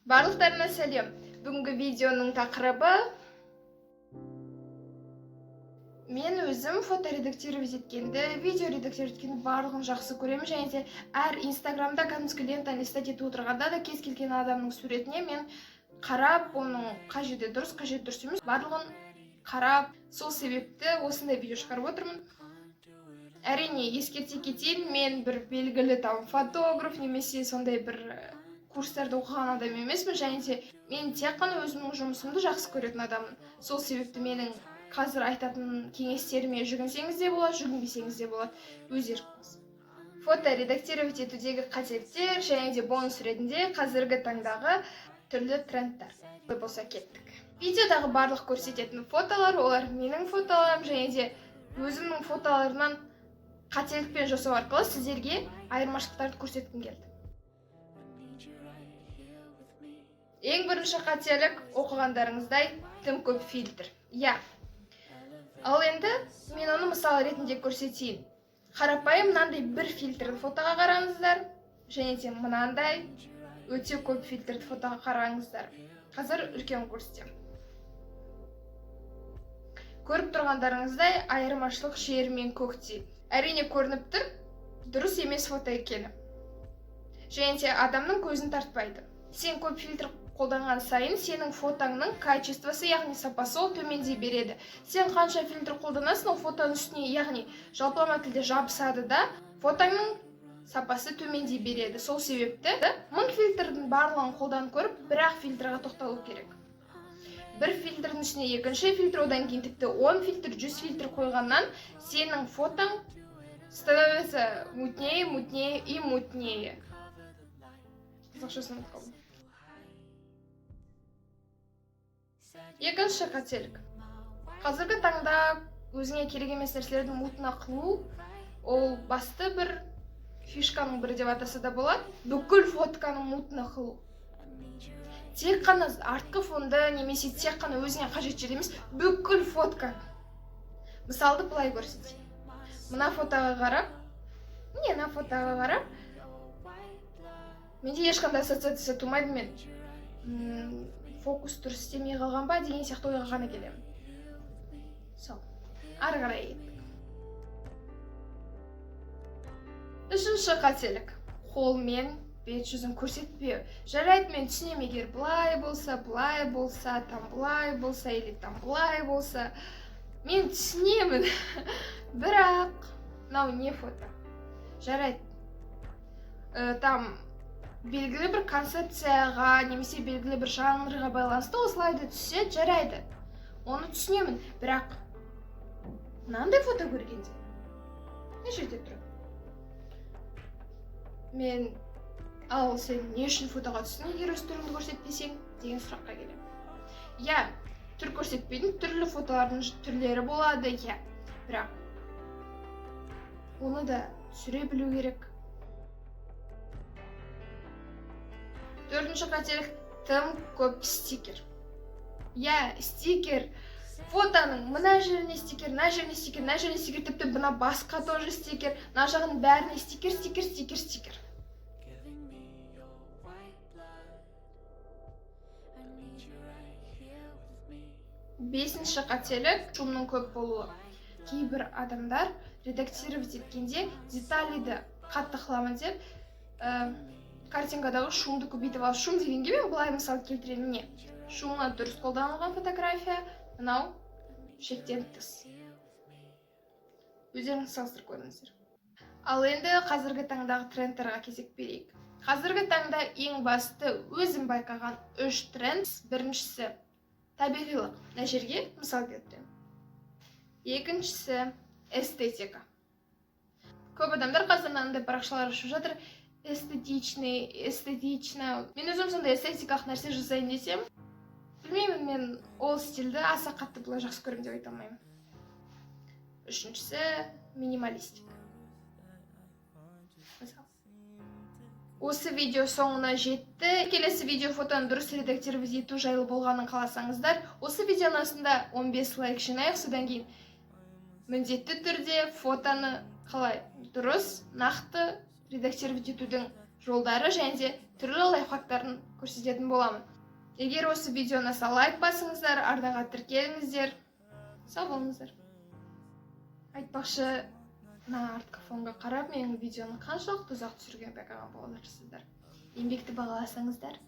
Барлықтарына сәлем. Бүгінгі видеоның тақырыбы мен өзім фото редактировать еткенді, видео редактировать еткенді барлығын жақсы көремін, және де әр инстаграмда кәдімгі лентаны листать етіп отырғанда да кез келген адамның суретіне мен қарап, оның қай жерде дұрыс, қай жерде дұрыс емес, барлығын қарап, сол себепті осындай видео шығарып отырмын. Әрине, ескерте кетейін, мен бір белгілі фотограф немесе сондай бір курстарды оқыған адам емеспін, және де мен тек қана өзімнің жұмысымды жақсы көретін адаммын. Сол себепті менің қазір айтатын кеңестеріме жүгінсеңіз де болады, жүгінбесеңіз де болады, өз еркіңіз. Фото редактировать етудегі қателіктер және де бонус ретінде қазіргі таңдағы түрлі трендтер. Болса кеттік. Видеодағы барлық көрсететін фотолар, олар менің фотоларым, және де өзімнің фотоларымнан қателікпен жасау арқылы сіздерге айырмашылықтарды көрсеткім келді. Ең бірінші қателік оқығандарыңыздай тым көп фильтр. Ал енді мен оны мысал ретінде көрсетейін. Қарапайым мынандай бір фильтрді фотоға қараңыздар, және де мынандай өте көп фильтрді фотоға қараңыздар. Қазір үлкен көрсетем. Көріп тұрғандарыңыздай айырмашылық жер мен көктей. Әрине көрініп тұр, дұрыс емес фото екені. Және де адамның көзін тартпайды. Сен көп фильтр қолданған сайын сенің фотоңның качествосы, яғни сапасы ол төмендей береді. Сен қанша фильтр қолданасың, ол фотоның үстіне, яғни жалпылама тілде жабысады да, фотоңның сапасы төмендей береді. Сол себепті 1000 фильтрдің барлығын қолданып көріп, бір-ақ фильтрға тоқталу керек. Бір фильтрдің үстіне екінші фильтр, одан кейін тіпті 10 фильтр, 100 фильтр қойғаннан сенің фотоң становится мутнее, мутнее и мутнее. Екінші қателік. Қазіргі таңда өзіңе керек емес нәрселерді мутна қылу, ол басты бір фишканың бірі деп атаса да болады. Бүкіл фотканы мутна қылу. Тек қана артқы фонды немесе тек қана өзіңе қажет жер емес, бүкіл фотка. Мысалды былай көрсетейін. Мына фотоға қарап, менде ешқандай ассоциация тумайды, мен фокус дұрыс істемей қалған ба деген сияқты ойға ғана келемін. Сол, ары қарай кеттік. Үшінші қателік. Қолмен бет жүзін көрсетпеу. Жарайды, мен түсінем, егер былай болса, там былай болса, или там былай болса. Мен түсінемін. Бірақ, мынау не фото? Жарайды. Там белгілі бір концепцияға, немесе белгілі бір жанрға байланысты осылайды түссе, жарайды. Оны түсінемін, бірақ мынандай фото көргенде не жерде тұрады? Мен ал сен не үшін фотоға түстің, егер өз түріңді көрсетпесең деген сұраққа келем. Түр көрсетпейтін түрлі фотолардың түрлері болады, бірақ оны да түсіре білу керек. Төртінші қателік тым көп стикер. Стикер. Фотоның мына жеріне стикер, мына жеріне стикер, мына жеріне стикер, тіпті мына басқа тоже стикер, мына жағын бәріне стикер. Бесінші қателік шумның көп болуы. Кейбір адамдар редактировать еткенде деталиді қатты қыламын деп, картинкадағы шумды көбейтіп алып. Шум дегенге мен былай мысал келтіремін. Шумы дұрыс қолданылған фотография, мынау шектен тыс. Өздеріңіз салыстырып көріңіздер. Ал енді қазіргі таңдағы трендтерға кезек берейік. Қазіргі таңда ең басты өзім байқаған 3 тренд. Біріншісі табиғилық. Мына жерге мысал келтіремін. Екіншісі эстетика. Көп адамдар қазір мынандай парақшалар ашып жатыр. Эстетично. Мен өзім сондай эстетикалық нәрсе жасайын десем, білмеймін, мен ол стильді аса қатты бұлай жақсы көремін деп айта алмаймын. Үшіншісі минималистик. Осы видео соңына жетті. Келесі видео фотоны дұрыс редактировать ету жайлы болғанын қаласаңыздар, осы видеоның астында 15 лайк жинайық, содан кейін міндетті түрде фотоны қалай дұрыс, нақты редактировать етудің жолдары және де түрлі лайфхактарын көрсететін боламын. Егер осы видеоны лайк басыңыздар, арнаға тіркеліңіздер. Сау болыңыздар. Айтпақшы, артқы фонға қарап, менің видеоны қаншалықты ұзақ түсірген байқаған боларсыздар. Еңбекті бағаласаңыздар.